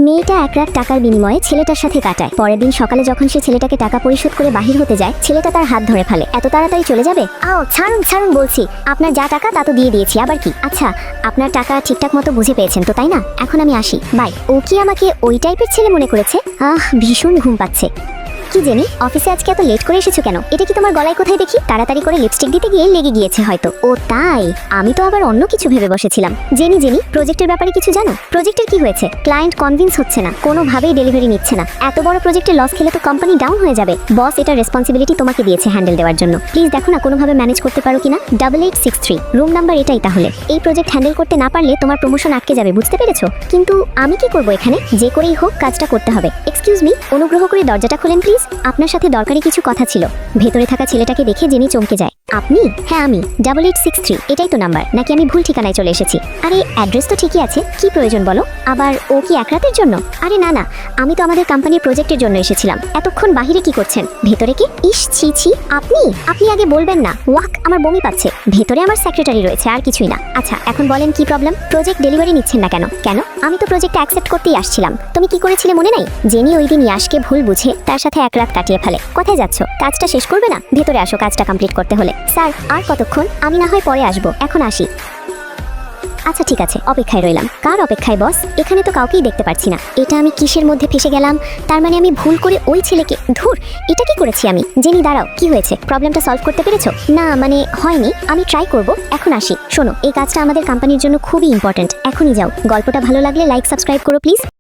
মেয়েটা 1 লাখ টাকার বিনিময়ে ছেলেটার সাথে কাটায়। পরের দিন সকালে যখন সে ছেলেটাকে টাকা পরিশোধ করে বাহির হতে যায়, ছেলেটা তার হাত ধরে ফেলে। এত তাড়াতাড়ি চলে যাবে? আও ছাড়ুন ছাড়ুন বলছি, আপনার যা টাকা তা তো দিয়ে দিয়েছি, আবার কি? আচ্ছা, আপনার টাকা ঠিকঠাক মতো বুঝে পেয়েছেন তো, তাই না? এখন আমি আসি, বাই। ও কি আমাকে ওই টাইপের ছেলে মনে করেছে? ভীষণ ঘুম পাচ্ছে। কি জেনি, অফিসে আজকে এত লেট করে এসেছো কেন? এটা কি তোমার গলায় কোথায় দেখি? তাড়াতাড়ি করে লিপস্টিক দিতে গিয়ে লেগে গিয়েছে হয়তো। ও তাই, আমি তো আবার অন্য কিছু ভেবে বসেছিলাম। জেনি, প্রজেক্টের ব্যাপারে কিছু জানো? প্রজেক্টের কি হয়েছে? ক্লায়েন্ট কনভিন্স হচ্ছে না, কোনোভাবেই ডেলিভারি নিচ্ছে না। এত বড় প্রজেক্টে লস খেলে তো কোম্পানি ডাউন হয়ে যাবে। বস এটার রেসপন্সিবিলিটি তোমাকে দিয়েছে হ্যান্ডেল দেওয়ার জন্য। প্লিজ দেখো না কোনোভাবে ম্যানেজ করতে পারো কিনা। 8863 রুম নাম্বার এটাই তাহলে। এই প্রজেক্ট হ্যান্ডেল করতে না পারলে তোমার প্রমোশন আটকে যাবে, বুঝতে পেরেছো? কিন্তু আমি কি করব এখানে? যে করেই হোক কাজটা করতে হবে। এক্সকিউজ মি, অনুগ্রহ করে দরজাটা খোলেন প্লিজ, আপনার সাথে দরকারি কিছু কথা ছিল। ভেতরে থাকা ছেলেটাকে দেখে জেনি চমকে যায়। আপনি? হ্যাঁ আমি। 8863 এটাই তো নাম্বার, নাকি আমি ভুল ঠিকানায় চলে এসেছি? আরে অ্যাড্রেস তো ঠিকই আছে, কি প্রয়োজন বলো? আবার ও কি 1 রাতের জন্য? আরে না না, আমি তো আমাদের কোম্পানির প্রজেক্টের জন্য এসেছিলাম। এতক্ষণ বাহিরে কি করছেন? ভেতরে কি? ইস ছি ছি, আপনি আগে বলবেন না। ওয়াক, আমার বমি পাচ্ছে। ভেতরে আমার সেক্রেটারি রয়েছে, আর কিছুই না। আচ্ছা এখন বলেন কি প্রবলেম? প্রজেক্ট ডেলিভারি নিচ্ছেন না কেন? কেন? আমি তো প্রজেক্টটা অ্যাকসেপ্ট করতেই আসছিলাম। তুমি কি করেছিলে মনে নাই? জেনি ওই দিন ইয়াশকে ভুল বুঝে তার সাথে 1 রাত কাটিয়ে ফেলে। কোথায় যাচ্ছ? কাজটা শেষ করবে না? ভেতরে আসো, কাজটা কমপ্লিট করতে হলে। স্যার আর কতক্ষণ? আমি না হয় পরে আসবো, এখন আসি। আচ্ছা ঠিক আছে, অপেক্ষায় রইলাম। কার অপেক্ষায় বস? এখানে তো কাউকেই দেখতে পাচ্ছি না। এটা আমি কিসের মধ্যে ফেসে গেলাম? তার মানে আমি ভুল করে ওই ছেলেকে, ধুর, এটা কি করেছি আমি? জেনি দাঁড়াও, কি হয়েছে? প্রবলেমটা সলভ করতে পেরেছো? না মানে হয়নি, আমি ট্রাই করব। এখন আসি। শোনো, এই কাজটা আমাদের কোম্পানির জন্য খুবই ইম্পর্টেন্ট। এখনই যাও। গল্পটা ভালো লাগলে লাইক সাবস্ক্রাইব করো প্লিজ।